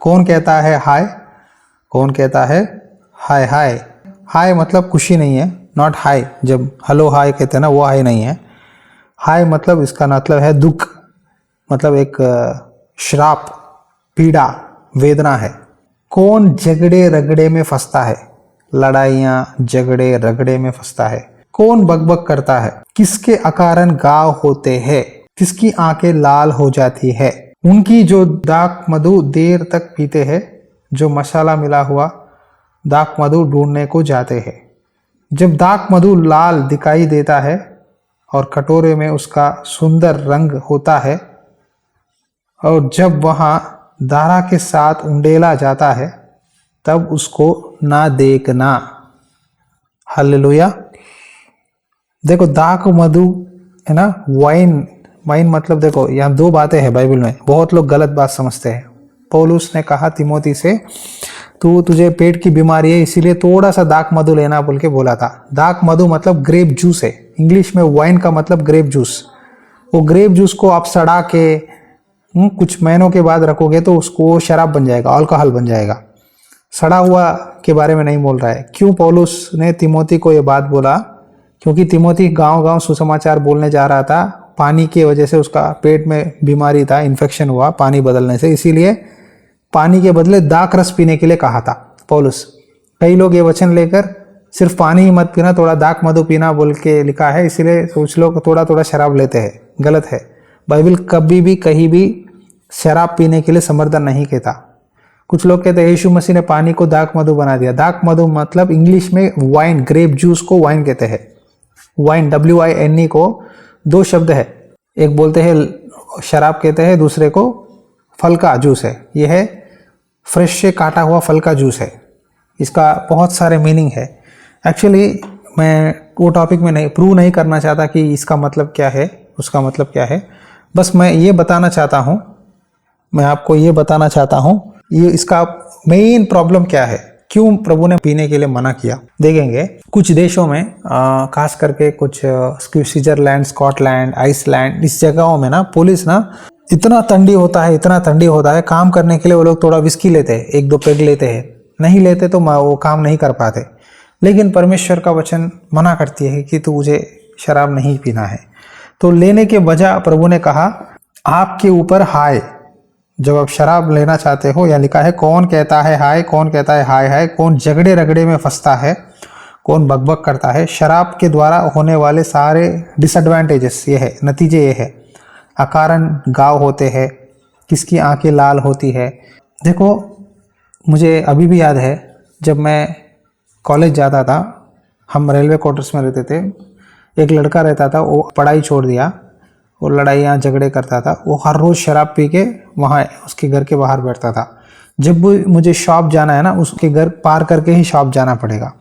कौन कहता है हाय? कौन कहता है हाय? हाय हाय मतलब खुशी नहीं है, नॉट हाय। जब हेलो हाय कहते हैं ना, वो हाय नहीं है। हाय मतलब इसका मतलब है दुख, मतलब एक श्राप, पीड़ा, वेदना है। कौन झगड़े रगड़े में फंसता है? लड़ाइयां झगड़े रगड़े में फंसता है। कौन बकबक करता है? किसके अकारण गाँव होते हैं? किसकी आंखें लाल हो जाती है? उनकी जो दाक मधु देर तक पीते हैं, जो मसाला मिला हुआ दाक मधु ढूंढने को जाते हैं। जब दाक मधु लाल दिखाई देता है और कटोरे में उसका सुंदर रंग होता है, और जब वहां दारा के साथ उंडेला जाता है, तब उसको ना देखना। हालेलुया। देखो दाक मधु है ना, वाइन। वाइन मतलब देखो यहाँ दो बातें हैं बाइबल में, बहुत लोग गलत बात समझते हैं। पौलुस ने कहा तिमोथी से, तुझे पेट की बीमारी है इसीलिए थोड़ा सा दाक मधु लेना बोल के बोला था। दाक मधु मतलब ग्रेप जूस है, इंग्लिश में वाइन का मतलब ग्रेप जूस। वो ग्रेप जूस को आप सड़ा के कुछ महीनों के बाद रखोगे तो उसको शराब बन जाएगा, अल्कोहल बन जाएगा। सड़ा हुआ के बारे में नहीं बोल रहा है। क्यों पौलुस ने तिमोथी को ये बात बोला? क्योंकि तिमोथी गांव गांव सुसमाचार बोलने जा रहा था। पानी की वजह से उसका पेट में बीमारी था, इन्फेक्शन हुआ पानी बदलने से, इसीलिए पानी के बदले दाक रस पीने के लिए कहा था पौलुस। कई लोग ये वचन लेकर सिर्फ पानी ही मत पीना, थोड़ा दाक मधु पीना बोल के लिखा है, इसीलिए कुछ लोग थोड़ा थोड़ा शराब लेते हैं। गलत है। बाइबल कभी भी कहीं भी शराब पीने के लिए समर्थन नहीं कहता। कुछ लोग कहते हैं यीशु मसीह ने पानी को दाक मधु बना दिया। दाक मधु मतलब इंग्लिश में वाइन, ग्रेप जूस को वाइन कहते हैं। वाइन WINE को दो शब्द है, एक बोलते हैं शराब कहते हैं, दूसरे को फल का जूस है। यह है फ्रेश से काटा हुआ फल का जूस है। इसका बहुत सारे मीनिंग है। एक्चुअली मैं वो टॉपिक में नहीं प्रूव नहीं करना चाहता कि इसका मतलब क्या है, उसका मतलब क्या है। बस मैं ये बताना चाहता हूँ, मैं आपको ये बताना चाहता हूँ ये इसका मेन प्रॉब्लम क्या है, क्यों प्रभु ने पीने के लिए मना किया। देखेंगे कुछ देशों में, खास करके कुछ स्विट्जरलैंड, स्कॉटलैंड, आइसलैंड, इस जगहों में ना पुलिस ना इतना ठंडी होता है, इतना ठंडी होता है, काम करने के लिए वो लोग थोड़ा विस्की लेते हैं, एक दो पेग लेते हैं। नहीं लेते तो वो काम नहीं कर पाते। लेकिन परमेश्वर का वचन मना करती है कि तुझे शराब नहीं पीना है। तो लेने के बजाय प्रभु ने कहा आपके ऊपर हाय। जब आप शराब लेना चाहते हो, या लिखा है कौन कहता है हाय, कौन कहता है हाय हाय, कौन झगड़े रगड़े में फंसता है, कौन बकबक करता है। शराब के द्वारा होने वाले सारे डिसएडवांटेजेस ये है, नतीजे ये है। अकारण घाव होते हैं, किसकी आंखें लाल होती है। देखो मुझे अभी भी याद है, जब मैं कॉलेज जाता था, हम रेलवे क्वार्टर्स में रहते थे। एक लड़का रहता था, वो पढ़ाई छोड़ दिया, वो लड़ाइयाँ झगड़े करता था। वो हर रोज़ शराब पी के वहाँ उसके घर के बाहर बैठता था। जब भी मुझे शॉप जाना है ना, उसके घर पार करके ही शॉप जाना पड़ेगा।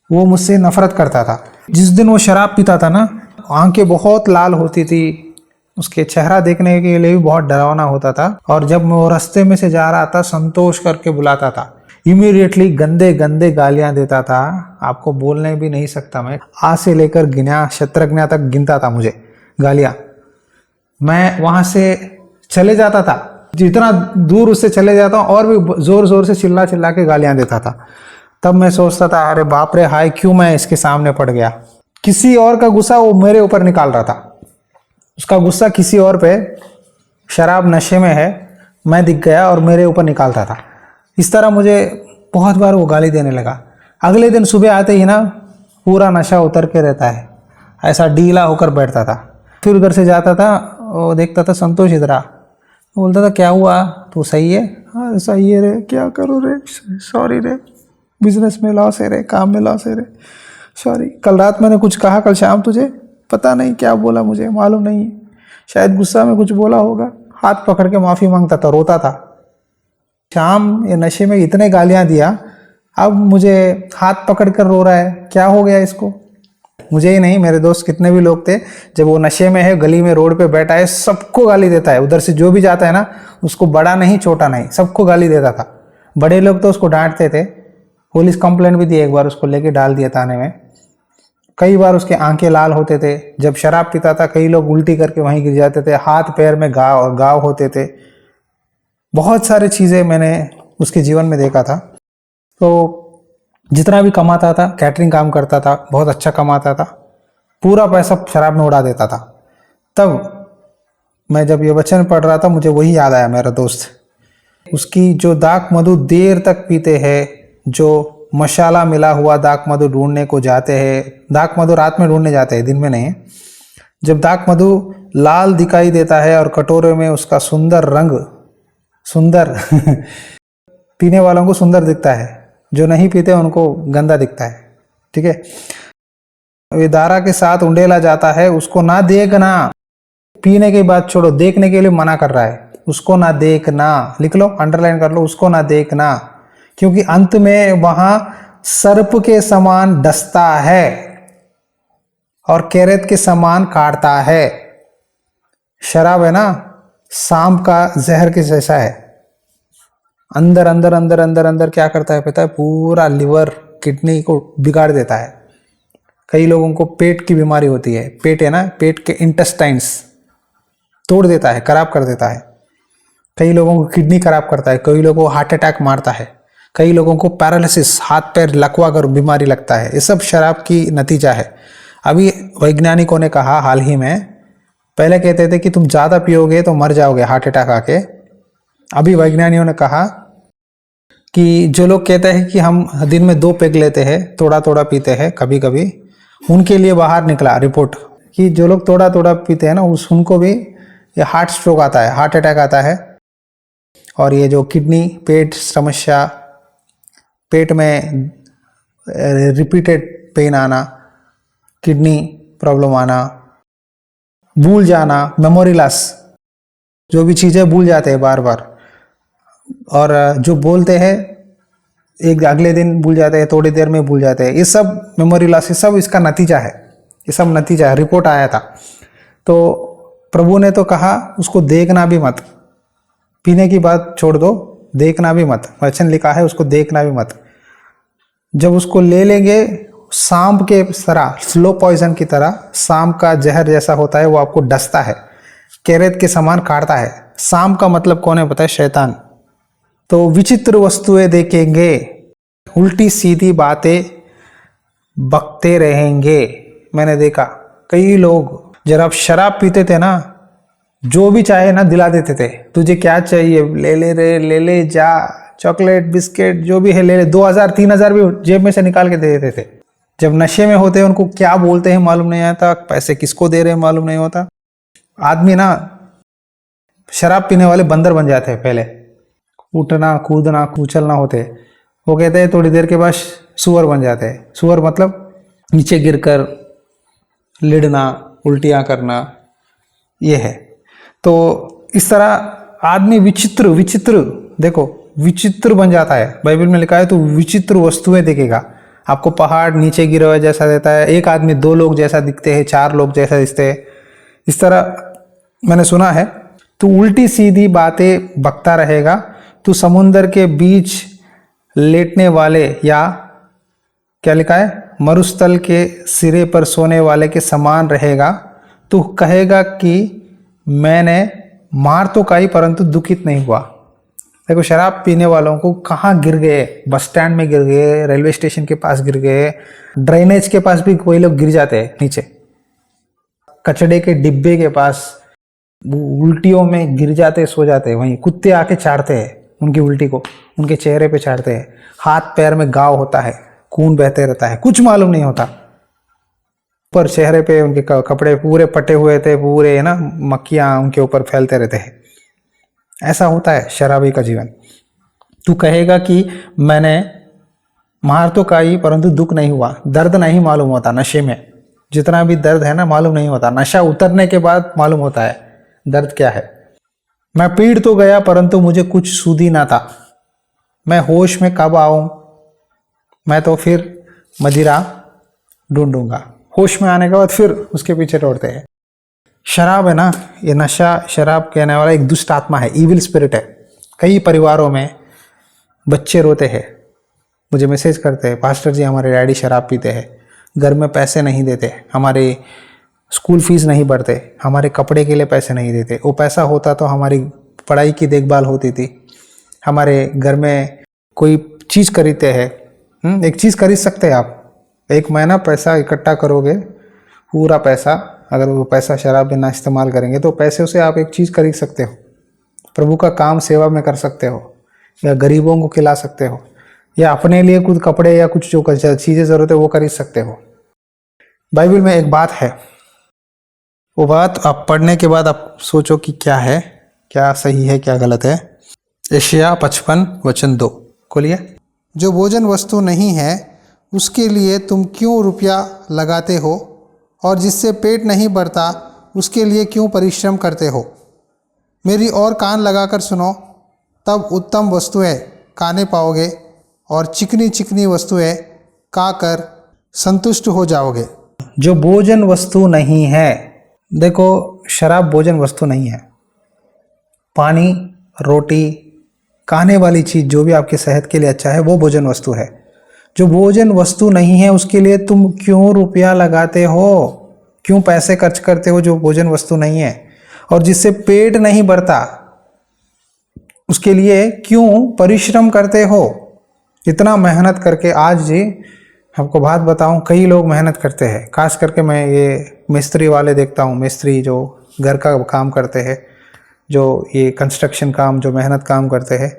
वो मुझसे नफरत करता था। जिस दिन वो शराब पीता था ना, आंखें बहुत लाल होती थी, उसके चेहरा देखने के लिए भी बहुत डरावना होता था। और जब वो रास्ते में से जा रहा था, संतोष करके बुलाता था, इमीडिएटली गंदे गंदे गालियां देता था। आपको बोलने भी नहीं सकता मैं, आ से लेकर गिना शत्रज्ञा तक गिनता था मुझे गालियां। मैं वहां से चले जाता था, जितना दूर उससे चले जाता हूँ और भी जोर जोर से चिल्ला चिल्ला के गालियां देता था। तब मैं सोचता था अरे बाप रे हाय, क्यों मैं इसके सामने पड़ गया। किसी और का गुस्सा वो मेरे ऊपर निकाल रहा था, उसका गुस्सा किसी और पे, शराब नशे में है, मैं दिख गया और मेरे ऊपर निकालता था। इस तरह मुझे बहुत बार वो गाली देने लगा। अगले दिन सुबह आते ही ना पूरा नशा उतर के रहता है, ऐसा ढीला होकर बैठता था। फिर उधर से जाता था, वो देखता था संतोष इधर आ, बोलता था क्या हुआ, तू सही है? हाँ सही है रे, क्या करूँ रे, सॉरी रे, बिजनेस में लॉस है रे, काम में लॉस है रे, सॉरी। कल रात मैंने कुछ कहा, कल शाम तुझे पता नहीं क्या बोला, मुझे मालूम नहीं, शायद गुस्सा में कुछ बोला होगा। हाथ पकड़ के माफ़ी मांगता था, रोता था। शाम ये नशे में इतने गालियां दिया, अब मुझे हाथ पकड़ कर रो रहा है, क्या हो गया इसको। मुझे ही नहीं, मेरे दोस्त कितने भी लोग थे, जब वो नशे में है, गली में रोड पे बैठा है, सबको गाली देता है। उधर से जो भी जाता है ना, उसको बड़ा नहीं छोटा नहीं, सबको गाली देता था। बड़े लोग तो उसको डांटते थे, पुलिस कंप्लेंट भी दी एक बार, उसको लेके डाल दिया थाने में। कई बार उसके आंखें लाल होते थे। जब शराब पीता था, कई लोग उल्टी करके वहीं गिर जाते थे, हाथ पैर में घाव होते थे। बहुत सारी चीज़ें मैंने उसके जीवन में देखा था। तो जितना भी कमाता था, कैटरिंग काम करता था, बहुत अच्छा कमाता था, पूरा पैसा शराब में उड़ा देता था। तब मैं जब ये वचन पढ़ रहा था, मुझे वही याद आया, मेरा दोस्त। उसकी जो दाक मधु देर तक पीते हैं, जो मसाला मिला हुआ दाक मधु ढूंढने को जाते हैं। दाक मधु रात में ढूंढने जाते हैं, दिन में नहीं। जब दाक मधु लाल दिखाई देता है और कटोरे में उसका सुंदर रंग, सुंदर पीने वालों को सुंदर दिखता है, जो नहीं पीते उनको गंदा दिखता है। ठीक है, ये दारा के साथ उंडेला जाता है, उसको ना देखना। पीने की बात छोड़ो, देखने के लिए मना कर रहा है, उसको ना देखना। लिख लो, अंडरलाइन कर लो, उसको ना देखना, क्योंकि अंत में वहां सर्प के समान डसता है और कैरेत के समान काटता है। शराब है ना, सांप का जहर के जैसा है। अंदर अंदर अंदर अंदर अंदर क्या करता है पता है? पूरा लिवर, किडनी को बिगाड़ देता है। कई लोगों को पेट की बीमारी होती है, पेट है ना, पेट के इंटेस्टाइन्स तोड़ देता है, खराब कर देता है। कई लोगों को किडनी खराब करता है, कई लोगों को हार्ट अटैक मारता है, कई लोगों को पैरालिसिस, हाथ पैर लकवा कर बीमारी लगता है। ये सब शराब की नतीजा है। अभी वैज्ञानिकों ने कहा हाल ही में, पहले कहते थे कि तुम ज़्यादा पियोगे तो मर जाओगे हार्ट अटैक आके। अभी वैज्ञानिकों ने कहा कि जो लोग कहते हैं कि हम दिन में 2 पेग लेते हैं, थोड़ा थोड़ा पीते हैं कभी कभी, उनके लिए बाहर निकला रिपोर्ट कि जो लोग थोड़ा थोड़ा पीते हैं ना, उनको भी ये हार्ट स्ट्रोक आता है, हार्ट अटैक आता है। और ये जो किडनी, पेट समस्या, पेट में रिपीटेड पेन आना, किडनी प्रॉब्लम आना, भूल जाना, मेमोरी लॉस, जो भी चीज़ें भूल जाते हैं बार बार, और जो बोलते हैं एक अगले दिन भूल जाते हैं, थोड़ी देर में भूल जाते हैं। ये सब मेमोरी लॉस, ये सब इसका नतीजा है, ये सब नतीजा है। रिपोर्ट आया था। तो प्रभु ने तो कहा उसको देखना भी मत, पीने की बात छोड़ दो, देखना भी मत। वचन लिखा है उसको देखना भी मत। जब उसको ले लेंगे, सांप के तरह, स्लो पॉइजन की तरह, सांप का जहर जैसा होता है, वो आपको डसता है, कैरेत के समान काटता है। सांप का मतलब कौन है पता है? शैतान। तो विचित्र वस्तुएं देखेंगे, उल्टी सीधी बातें बकते रहेंगे। मैंने देखा कई लोग, जब आप शराब पीते थे ना, जो भी चाहे ना दिला देते थे, तुझे क्या चाहिए ले ले रे, ले ले जा, चॉकलेट बिस्किट जो भी है ले ले। 2000 3000 भी जेब में से निकाल के दे देते थे। जब नशे में होते हैं उनको क्या बोलते हैं मालूम नहीं आता, पैसे किसको दे रहे हैं मालूम नहीं होता। आदमी ना, शराब पीने वाले बंदर बन जाते हैं पहले, उठना कूदना कुचलना होते। वो कहते हैं थोड़ी देर के बाद सुअर बन जाते हैं। सुअर मतलब नीचे गिरकर लिड़ना, उल्टियां करना, ये है। तो इस तरह आदमी विचित्र विचित्र, देखो विचित्र बन जाता है। बाइबल में लिखा है तो विचित्र वस्तुएं देखेगा। आपको पहाड़ नीचे गिरा हुआ जैसा देता है, एक आदमी 2 लोग जैसा दिखते हैं, 4 लोग जैसा दिखते हैं। इस तरह मैंने सुना है। तू उल्टी सीधी बातें बकता रहेगा, तू समुंदर के बीच लेटने वाले, या क्या लिखा है, मरुस्थल के सिरे पर सोने वाले के समान रहेगा। तू कहेगा कि मैंने मार तो खाई परंतु दुखित नहीं हुआ। देखो शराब पीने वालों को कहाँ गिर गए, बस स्टैंड में गिर गए, रेलवे स्टेशन के पास गिर गए, ड्रेनेज के पास भी कोई लोग गिर जाते हैं नीचे, कचड़े के डिब्बे के पास उल्टियों में गिर जाते, सो जाते हैं। वहीं कुत्ते आके चाटते हैं उनकी उल्टी को, उनके चेहरे पे चाटते हैं। हाथ पैर में घाव होता है, खून बहते रहता है, कुछ मालूम नहीं होता। पर चेहरे पे उनके कपड़े पूरे पटे हुए थे, पूरे है ना, मक्खियां उनके ऊपर फैलते रहते हैं। ऐसा होता है शराबी का जीवन। तू कहेगा कि मैंने मार तो खाई परंतु दुख नहीं हुआ। दर्द नहीं मालूम होता नशे में, जितना भी दर्द है ना मालूम नहीं होता, नशा उतरने के बाद मालूम होता है दर्द क्या है। मैं पीड़ तो गया परंतु मुझे कुछ सूधी ना था। मैं होश में कब आऊं, मैं तो फिर मदिरा ढूंढूंगा। होश में आने के बाद फिर उसके पीछे दौड़ते हैं। शराब है ना, ये नशा, शराब कहने वाला एक दुष्ट आत्मा है, इविल स्पिरिट है। कई परिवारों में बच्चे रोते हैं, मुझे मैसेज करते हैं, पास्टर जी हमारे डैडी शराब पीते हैं, घर में पैसे नहीं देते, हमारे स्कूल फीस नहीं भरते, हमारे कपड़े के लिए पैसे नहीं देते। वो पैसा होता तो हमारी पढ़ाई की देखभाल होती थी, हमारे घर में कोई चीज़ खरीदते हैं, एक चीज़ खरीद सकते हैं आप, एक महीना पैसा इकट्ठा करोगे, पूरा पैसा, अगर वो पैसा शराब बिना इस्तेमाल करेंगे तो पैसे से आप एक चीज़ खरीद सकते हो, प्रभु का काम सेवा में कर सकते हो, या गरीबों को खिला सकते हो, या अपने लिए कुछ कपड़े या कुछ जो चीज़ें ज़रूरत है वो खरीद सकते हो। बाइबल में एक बात है, वो बात आप पढ़ने के बाद आप सोचो कि क्या है, क्या सही है क्या गलत है। यशायाह 55 वचन 2 खोलिए। जो भोजन वस्तु नहीं है उसके लिए तुम क्यों रुपया लगाते हो, और जिससे पेट नहीं भरता उसके लिए क्यों परिश्रम करते हो। मेरी ओर कान लगाकर सुनो, तब उत्तम वस्तुएं खाने पाओगे और चिकनी चिकनी वस्तुएं खाकर संतुष्ट हो जाओगे। जो भोजन वस्तु नहीं है, देखो शराब भोजन वस्तु नहीं है, पानी, रोटी, खाने वाली चीज़ जो भी आपकी सेहत के लिए अच्छा है वो भोजन वस्तु है। जो भोजन वस्तु नहीं है उसके लिए तुम क्यों रुपया लगाते हो, क्यों पैसे खर्च करते हो जो भोजन वस्तु नहीं है, और जिससे पेट नहीं भरता उसके लिए क्यों परिश्रम करते हो। इतना मेहनत करके, आज जी आपको बात बताऊं, कई लोग मेहनत करते हैं, खास करके मैं ये मिस्त्री वाले देखता हूँ, मिस्त्री जो घर का काम करते हैं, जो ये कंस्ट्रक्शन काम, जो मेहनत काम करते हैं,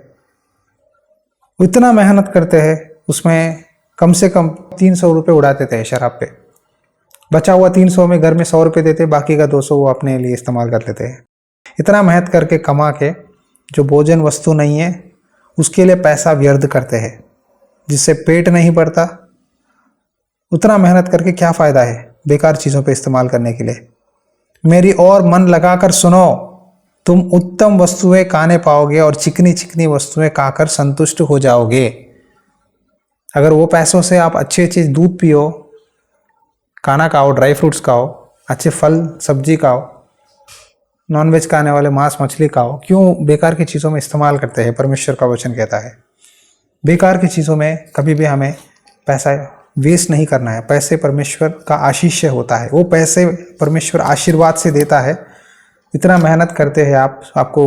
इतना मेहनत करते हैं, उसमें कम से कम 300 रुपये उड़ा देते हैं शराब पे। बचा हुआ 300 में घर में 100 रुपये देते, बाकी का 200 वो अपने लिए इस्तेमाल कर लेते हैं। इतना मेहनत करके कमा के जो भोजन वस्तु नहीं है उसके लिए पैसा व्यर्थ करते हैं, जिससे पेट नहीं भरता। उतना मेहनत करके क्या फ़ायदा है बेकार चीज़ों पे इस्तेमाल करने के लिए। मेरी और मन लगाकर सुनो, तुम उत्तम वस्तुएं खाने पाओगे और चिकनी चिकनी वस्तुएं खाकर संतुष्ट हो जाओगे। अगर वो पैसों से आप अच्छी अच्छी दूध पियो, खाना खाओ, ड्राई फ्रूट्स खाओ, अच्छे फल सब्जी खाओ, नॉनवेज खाने वाले मांस मछली खाओ, क्यों बेकार की चीज़ों में इस्तेमाल करते हैं। परमेश्वर का वचन कहता है बेकार की चीज़ों में कभी भी हमें पैसा वेस्ट नहीं करना है। पैसे परमेश्वर का आशीष होता है, वो पैसे परमेश्वर आशीर्वाद से देता है। इतना मेहनत करते हैं आप, आपको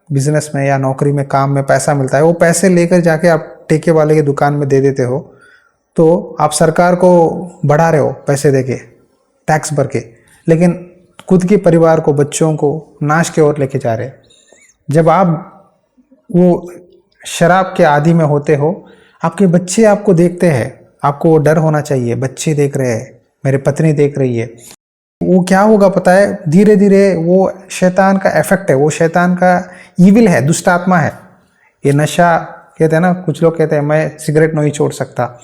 बिजनेस में या नौकरी में काम में पैसा मिलता है, वो पैसे लेकर जाके आप ठेके वाले की दुकान में दे देते हो, तो आप सरकार को बढ़ा रहे हो पैसे देके, टैक्स भर के, लेकिन खुद के परिवार को, बच्चों को नाश की ओर लेके जा रहे। जब आप वो शराब के आदी में होते हो, आपके बच्चे आपको देखते हैं, आपको वो डर होना चाहिए, बच्चे देख रहे हैं, मेरी पत्नी देख रही है। वो क्या होगा पता है, धीरे धीरे वो शैतान का इफेक्ट है, वो शैतान का ईविल है, दुष्ट आत्मा है। ये नशा कहते हैं ना, कुछ लोग कहते हैं मैं सिगरेट नहीं छोड़ सकता,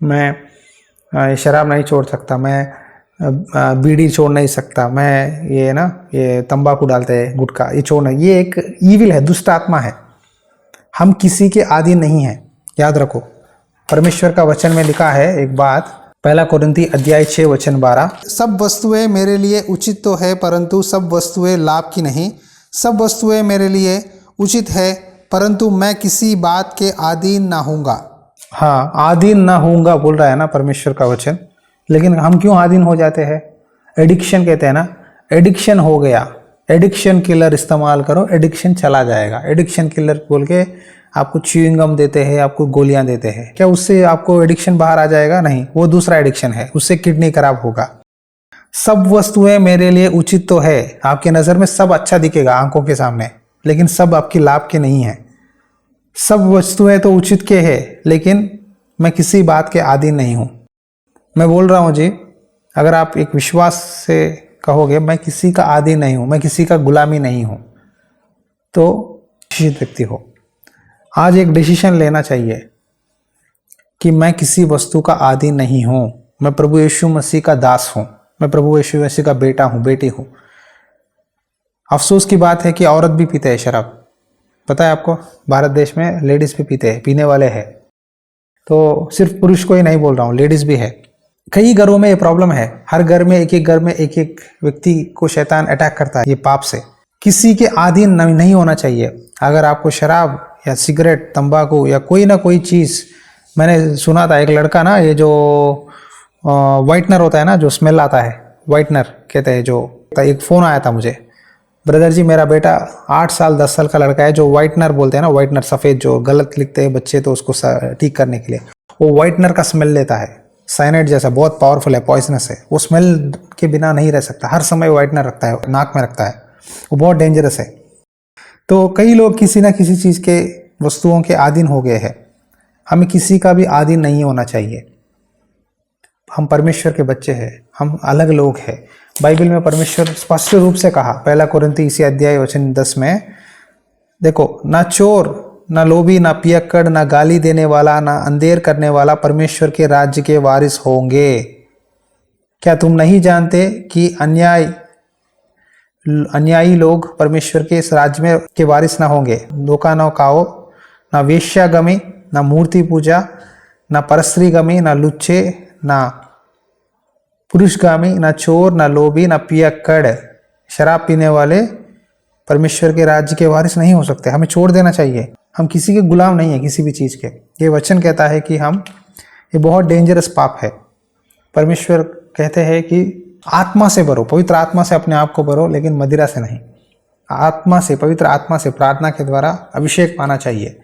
मैं शराब नहीं छोड़ सकता, मैं बीड़ी छोड़ नहीं सकता, मैं ये तंबाकू डालते हैं, गुटखा, ये छोड़ना, ये एक ईविल है, दुष्ट आत्मा है। हम किसी के आदी नहीं हैं, याद रखो। परमेश्वर का वचन में लिखा है एक बात, 1 कोरिन्थी अध्याय 6 वचन 12, सब वस्तुएं मेरे लिए उचित तो है परंतु सब वस्तुएं लाभ की नहीं। सब वस्तुएं मेरे लिए उचित है परंतु मैं किसी बात के अधीन ना होऊंगा। हाँ, अधीन ना होऊंगा बोल रहा है ना परमेश्वर का वचन। लेकिन हम क्यों अधीन हो जाते हैं? एडिक्शन कहते हैं ना, एडिक्शन हो गया। एडिक्शन किलर इस्तेमाल करो, एडिक्शन चला जाएगा। एडिक्शन किलर बोल के आपको च्युइंग गम देते हैं, आपको गोलियां देते हैं, क्या उससे आपको एडिक्शन बाहर आ जाएगा? नहीं, वो दूसरा एडिक्शन है, उससे किडनी खराब होगा। सब वस्तुएं मेरे लिए उचित तो है, आपकी नज़र में सब अच्छा दिखेगा आंखों के सामने, लेकिन सब आपकी लाभ के नहीं है। सब वस्तुएं तो उचित के है, लेकिन मैं किसी बात के आदी नहीं हूं। मैं बोल रहा हूं जी, अगर आप एक विश्वास से कहोगे मैं किसी का आदी नहीं हूं, मैं किसी का गुलामी नहीं हूं, तो निश्चित व्यक्ति हो। आज एक डिसीजन लेना चाहिए कि मैं किसी वस्तु का आदी नहीं हूं, मैं प्रभु यीशु मसीह का दास हूं, मैं प्रभु यीशु मसीह का बेटा हूं, बेटी हूं। अफसोस की बात है कि औरत भी पीते हैं शराब, पता है आपको? भारत देश में लेडीज भी पीते हैं, पीने वाले हैं। तो सिर्फ पुरुष को ही नहीं बोल रहा हूँ, लेडीज भी है। कई घरों में ये प्रॉब्लम है, हर घर में एक एक व्यक्ति को शैतान अटैक करता है ये पाप से। किसी के आदी नहीं होना चाहिए। अगर आपको शराब या सिगरेट, तंबाकू या कोई ना कोई चीज़, मैंने सुना था एक लड़का ना, ये जो वाइटनर होता है ना, जो स्मेल आता है, वाइटनर कहते हैं, जो एक फ़ोन आया था मुझे, ब्रदर जी मेरा बेटा 8 साल 10 साल का लड़का है, जो व्हाइटनर बोलते हैं ना, व्हाइटनर सफ़ेद जो गलत लिखते हैं बच्चे तो उसको ठीक करने के लिए, वो व्हाइटनर का स्मेल लेता है, साइनाइड जैसा, बहुत पावरफुल है, पॉइजनस है, वो स्मेल के बिना नहीं रह सकता, हर समय व्हाइटनर रखता है, नाक में रखता है, वो बहुत डेंजरस है। तो कई लोग किसी ना किसी चीज़ के, वस्तुओं के आदीन हो गए हैं। हमें किसी का भी आदीन नहीं होना चाहिए। हम परमेश्वर के बच्चे हैं, हम अलग लोग हैं। बाइबल में परमेश्वर स्पष्ट रूप से कहा, 1 कोरिन्थी इसी अध्याय वचन 10 में, देखो, ना चोर, ना लोभी, ना पियक्कड़, ना गाली देने वाला, ना अंधेर करने वाला परमेश्वर के राज्य के वारिस होंगे। क्या तुम नहीं जानते कि अन्यायी लोग परमेश्वर के इस राज्य में के वारिस ना होंगे? धोखा न खाओ, ना वेश्यागमी, ना मूर्ति पूजा, ना परस्त्रीगमी, ना लुच्चे, ना पुरुषगामी, ना चोर, ना लोभी, ना पियक्कड़, शराब पीने वाले परमेश्वर के राज्य के वारिस नहीं हो सकते। हमें छोड़ देना चाहिए। हम किसी के गुलाम नहीं है, किसी भी चीज़ के। ये वचन कहता है कि ये बहुत डेंजरस पाप है। परमेश्वर कहते हैं कि आत्मा से भरो, पवित्र आत्मा से अपने आप को भरो, लेकिन मदिरा से नहीं। आत्मा से, पवित्र आत्मा से, प्रार्थना के द्वारा अभिषेक पाना चाहिए।